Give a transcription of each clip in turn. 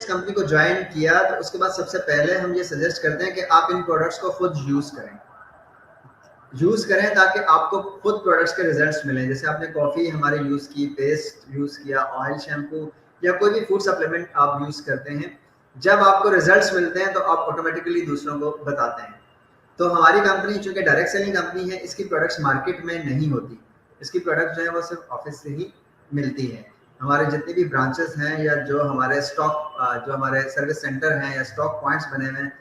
Company को join किया तो उसके बाद सबसे पहले हम ये सजेस्ट करते हैं कि आप इन प्रोडक्ट्स को खुद यूज करें ताकि आपको खुद प्रोडक्ट्स के रिजल्ट्स मिलें। जैसे आपने कॉफ़ी हमारे यूज़ की, पेस्ट यूज़ किया, ऑयल, शैम्पू या कोई भी फूड सप्लीमेंट आप यूज़ करते हैं, जब आपको रिजल्ट्स मिलते हैं तो आप ऑटोमेटिकली दूसरों को बताते हैं। तो हमारी कंपनी चूंकि डायरेक्ट सेलिंग कंपनी है, इसकी प्रोडक्ट्स मार्केट में नहीं होती, इसकी प्रोडक्ट्स जो है वो सिर्फ ऑफिस से ही मिलती है। हमारे जितने भी ब्रांचेस हैं या जो हमारे जो हमारे सर्विस सेंटर हैं या स्टॉक पॉइंट्स बने हुए हैं,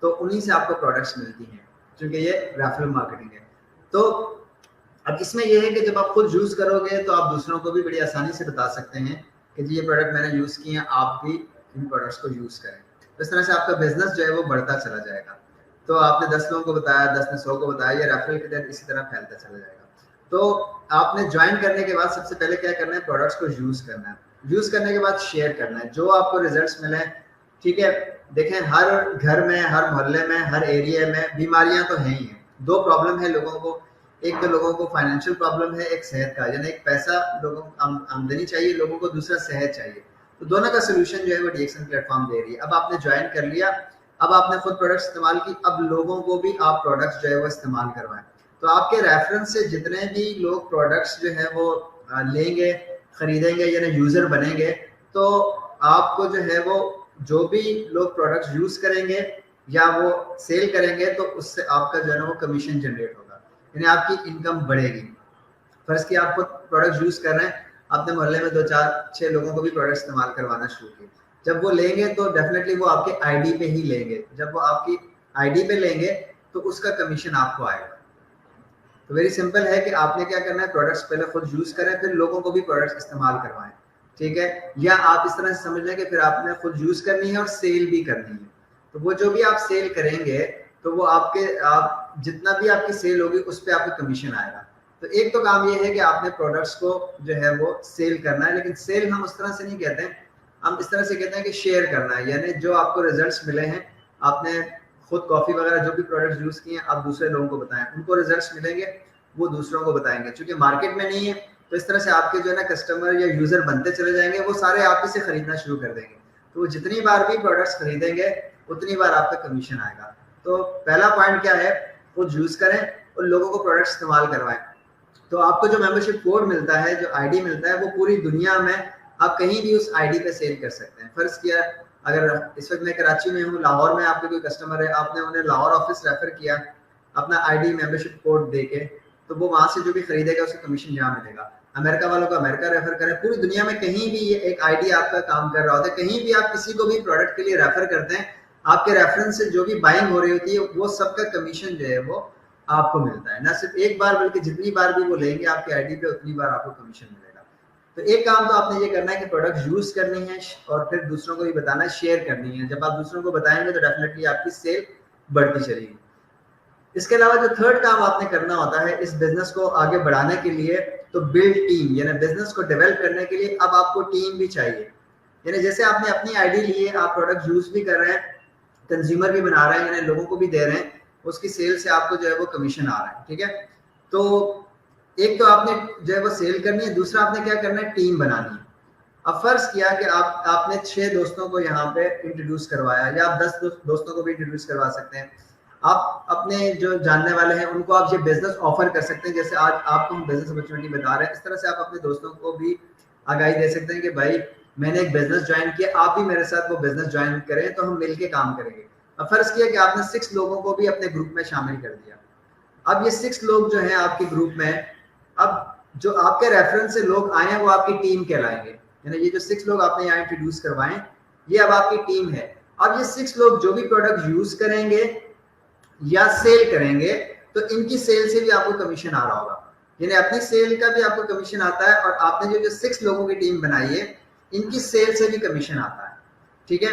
तो उन्हीं से आपको प्रोडक्ट्स मिलती हैं, क्योंकि ये रेफरल मार्केटिंग है। तो अब इसमें यह है कि जब आप खुद यूज़ करोगे तो आप दूसरों को भी बड़ी आसानी से बता सकते हैं कि जी ये प्रोडक्ट मैंने यूज़ किए हैं, आप भी इन प्रोडक्ट्स को यूज़ करें। तो इस तरह से आपका बिजनेस जो है वो बढ़ता चला जाएगा। तो आपने 10 लोगों को बताया, 10 ने 100 को बताया, या रेफरल के तहत इसी तरह फैलता चला जाएगा। तो आपने ज्वाइन करने के बाद सबसे पहले क्या करना है, प्रोडक्ट्स को यूज़ करना है। यूज़ करने के बाद शेयर करना है जो आपको रिजल्ट्स मिले। ठीक है, देखें हर घर में, हर मोहल्ले में, हर एरिया में बीमारियां तो हैं ही हैं। दो प्रॉब्लम है लोगों को, एक तो लोगों को फाइनेंशियल प्रॉब्लम है, एक सेहत का, यानी एक पैसा लोगों को आमदनी चाहिए लोगों को, दूसरा सेहत चाहिए। तो दोनों का सोल्यूशन जो है वो डीएक्सन प्लेटफॉर्म दे रही है। अब आपने ज्वाइन कर लिया, अब आपने खुद प्रोडक्ट्स इस्तेमाल की, अब लोगों को भी आप प्रोडक्ट्स जो है वो इस्तेमाल करवाएं। तो आपके रेफरेंस से जितने भी लोग प्रोडक्ट्स जो है वो लेंगे, खरीदेंगे, यानी यूजर बनेंगे, तो आपको जो है वो जो भी लोग प्रोडक्ट्स यूज करेंगे या वो सेल करेंगे, तो उससे आपका जो है ना वो कमीशन जनरेट होगा, यानी आपकी इनकम बढ़ेगी। फर्ज कि आप खुद प्रोडक्ट्स यूज कर रहे हैं, अपने मोहल्ले में 2, 4, 6 लोगों को भी प्रोडक्ट इस्तेमाल करवाना शुरू किए। जब वो लेंगे तो डेफिनेटली वो आपके आईडी पे ही लेंगे। जब वो आपकी आईडी पे लेंगे तो उसका कमीशन आपको आएगा। तो वेरी सिंपल है कि आपने क्या करना है, प्रोडक्ट्स पहले खुद यूज करें, फिर लोगों को भी प्रोडक्ट्स इस्तेमाल करवाएं। ठीक है, या आप इस तरह से समझ लें कि फिर आपने खुद यूज करनी है और सेल भी करनी है। तो वो जो भी आप सेल करेंगे तो वो आप जितना भी आपकी सेल होगी उस पर आपको कमीशन आएगा। तो एक तो काम ये है कि आपने प्रोडक्ट्स को जो है वो सेल करना है, लेकिन सेल हम उस तरह से नहीं कहते हैं, हम इस तरह से कहते हैं कि शेयर करना है। यानी जो आपको रिजल्ट्स मिले हैं, आपने खुद कॉफ़ी वगैरह जो भी प्रोडक्ट्स यूज़ किए हैं, आप दूसरे लोगों को बताएं, उनको रिजल्ट्स मिलेंगे, वो दूसरों को बताएंगे। क्योंकि मार्केट में नहीं है, तो इस तरह से आपके जो है ना कस्टमर या यूज़र बनते चले जाएंगे, वो सारे आप ही से खरीदना शुरू कर देंगे। तो वो जितनी बार भी प्रोडक्ट्स खरीदेंगे उतनी बार आपका कमीशन आएगा। तो पहला पॉइंट क्या है, खुद यूज़ करें और लोगों को प्रोडक्ट्स इस्तेमाल करवाएं। तो आपको जो मेंबरशिप कोड मिलता है, जो आईडी मिलता है, वो पूरी दुनिया में आप कहीं भी उस आईडी पे सेल कर सकते हैं। फर्ज किया अगर इस वक्त मैं कराची में हूँ, लाहौर में आपके कोई कस्टमर है, आपने उन्हें लाहौर ऑफिस रेफर किया अपना आईडी मेंबरशिप कोड देके, तो वो वहां से जो भी खरीदेगा उसका कमीशन यहाँ मिलेगा। अमेरिका वालों को अमेरिका रेफर करें, पूरी दुनिया में कहीं भी ये एक आईडी आपका काम कर रहा होता है। कहीं भी आप किसी को भी प्रोडक्ट के लिए रेफर करते हैं, आपके रेफरेंस से जो भी बाइंग हो रही होती है वो सबका कमीशन जो है वो आपको मिलता है। ना सिर्फ एक बार बल्कि जितनी बार भी वो लेंगे आपके आईडी पे उतनी बार आपको कमीशन मिलेगा। तो एक काम तो आपने ये करना है कि प्रोडक्ट यूज करनी है और फिर दूसरों को भी बताना है, शेयर करनी है। जब आप दूसरों को बताएंगे तो डेफिनेटली आपकी सेल बढ़ती चलेगी। इसके अलावा जो थर्ड काम आपने करना होता है इस बिजनेस को आगे बढ़ाने के लिए, तो बिल्ड टीम, यानी बिजनेस को डेवलप करने के लिए अब आपको टीम भी चाहिए। यानी जैसे आपने अपनी आईडी ली है, आप प्रोडक्ट यूज भी कर रहे हैं, कंज्यूमर भी बना रहे हैं, यानी लोगों को भी दे रहे हैं, उसकी सेल से आपको जो है वो कमीशन आ रहा है। ठीक है, तो एक तो आपने जो है वो सेल करनी है, दूसरा आपने क्या करना है, टीम बनानी है। अब फर्ज किया कि आपने 6 दोस्तों को यहाँ पे इंट्रोड्यूस करवाया, या आप 10 दोस्तों को भी इंट्रोड्यूस करवा सकते हैं। आप अपने जो जानने वाले हैं उनको आप ये बिजनेस ऑफर कर सकते हैं, जैसे आज आपको हम बिजनेस अपॉर्चुनिटी बता रहे हैं, इस तरह से आप अपने दोस्तों को भी आगाही दे सकते हैं कि भाई मैंने एक बिजनेस ज्वाइन किया, आप भी मेरे साथ वो बिजनेस ज्वाइन करें तो हम मिलके काम करेंगे। अब फर्ज किया कि आपने 6 लोगों को भी अपने ग्रुप में शामिल कर दिया। अब ये 6 लोग जो हैं आपके ग्रुप में, अब जो आपके रेफरेंस से लोग आए हैं वो आपकी टीम कहलाएंगे। यानी ये जो 6 लोग आपने यहाँ इंट्रोड्यूस करवाएं, ये अब आपकी टीम है। अब ये 6 लोग जो भी प्रोडक्ट यूज करेंगे या सेल करेंगे, तो इनकी सेल से भी आपको कमीशन आ रहा होगा। यानी अपनी सेल का भी आपको कमीशन आता है, और आपने जो 6 लोगों की टीम बनाई है इनकी सेल से भी कमीशन आता है। ठीक है,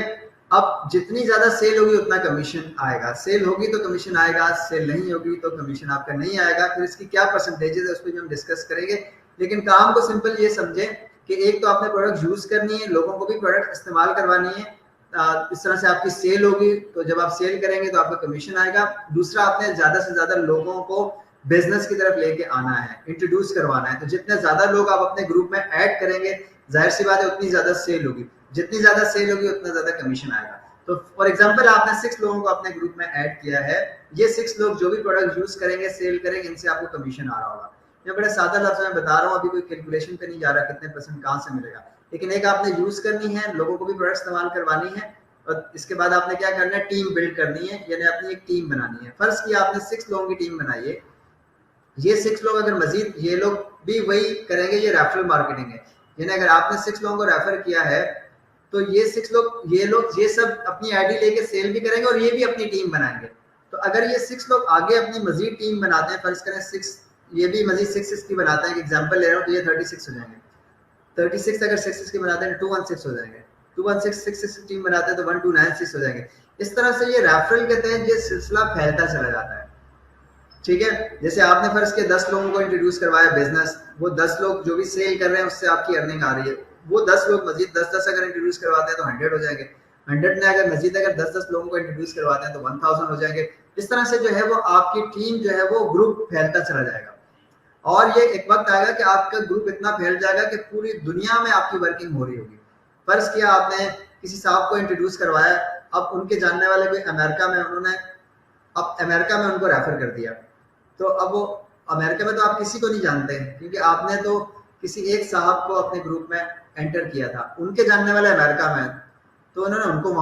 अब जितनी ज्यादा सेल होगी उतना कमीशन आएगा। सेल होगी तो कमीशन आएगा, सेल नहीं होगी तो कमीशन आपका नहीं आएगा। फिर इसकी क्या परसेंटेजेस है उस पर भी हम डिस्कस करेंगे, लेकिन काम को सिंपल ये समझें कि एक तो आपने प्रोडक्ट यूज करनी है, लोगों को भी प्रोडक्ट इस्तेमाल करवानी है, इस तरह से आपकी सेल होगी। तो जब आप सेल करेंगे तो आपका कमीशन आएगा। दूसरा, आपने ज्यादा से ज्यादा लोगों को बिजनेस की तरफ लेके आना है, इंट्रोड्यूस करवाना है। तो जितने ज्यादा लोग आप अपने ग्रुप में ऐड करेंगे, जाहिर सी बात है उतनी ज्यादा सेल होगी। जितनी ज्यादा सेल होगी उतना ज्यादा कमीशन आएगा। तो फॉर एग्जांपल आपने 6 लोगों को अपने ग्रुप में ऐड किया है, ये 6 लोग जो भी प्रोडक्ट यूज करेंगे, सेल करेंगे, इनसे आपको कमीशन आ रहा होगा। मैं बड़े सादा लफ्ज़ों में बता रहा हूँ, अभी कोई कैलकुलेशन पे नहीं जा रहा कितने परसेंट कहाँ से मिलेगा, लेकिन एक आपने यूज करनी है, लोगों को भी प्रोडक्ट इस्तेमाल करवानी है, और इसके बाद आपने क्या करना है, टीम बिल्ड करनी है, यानी अपनी एक टीम बनानी है। फर्स्ट की आपने 6 लोगों की टीम बनाई है, ये 6 लोग अगर मजीद ये लोग भी वही करेंगे, ये रेफरल मार्केटिंग है, यानी अगर आपने 6 लोगों को रेफर किया है तो ये 6 लोग ये सब अपनी आईडी लेके सेल भी करेंगे और ये भी अपनी टीम बनाएंगे। तो अगर ये 6 लोग आगे अपनी मजीद टीम बनाते हैं, फर्ज करें 6 ये भी मजीद 6 की बनाते हैं, एग्जाम्पल ले रहा हूँ, तो ये 36 हो जाएंगे। 36 अगर 6 की बनाते हैं 216 हो जाएंगे, 216 6 टीम बनाते हैं तो 1296 हो जाएंगे। इस तरह से ये रेफरल के तहत ये सिलसिला फैलता चला जाता है। ठीक है, जैसे आपने फर्ज के 10 लोगों को इंट्रोड्यूस करवाया बिजनेस, वो 10 लोग जो भी सेल कर रहे हैं उससे आपकी अर्निंग आ रही है, वो 10 लोग मजीद 10-10 अगर इंट्रोड्यूस करवाते हैं तो 100 हो जाएंगे, 100 में अगर मजीद अगर 10-10 लोगों को इंट्रोड्यूस करवाते हैं तो 1000 हो जाएंगे। इस तरह से जो है वो आपकी टीम जो है वो ग्रुप फैलता चला जाएगा, और ये एक वक्त आएगा कि आपका ग्रुप इतना फैल जाएगा कि पूरी दुनिया में आपकी वर्किंग हो रही होगी। फर्ज किया आपने किसी साहब को इंट्रोड्यूस करवाया, अब उनके जानने वाले कोई अमेरिका में, उन्होंने अब अमेरिका में उनको रेफर कर दिया, तो अब वो अमेरिका में तो आप किसी को नहीं जानते क्योंकि आपने तो किसी एक साहब को अपने ग्रुप में एंटर किया था, उनके जानने वाले अमेरिका में, तो उन्होंने उनको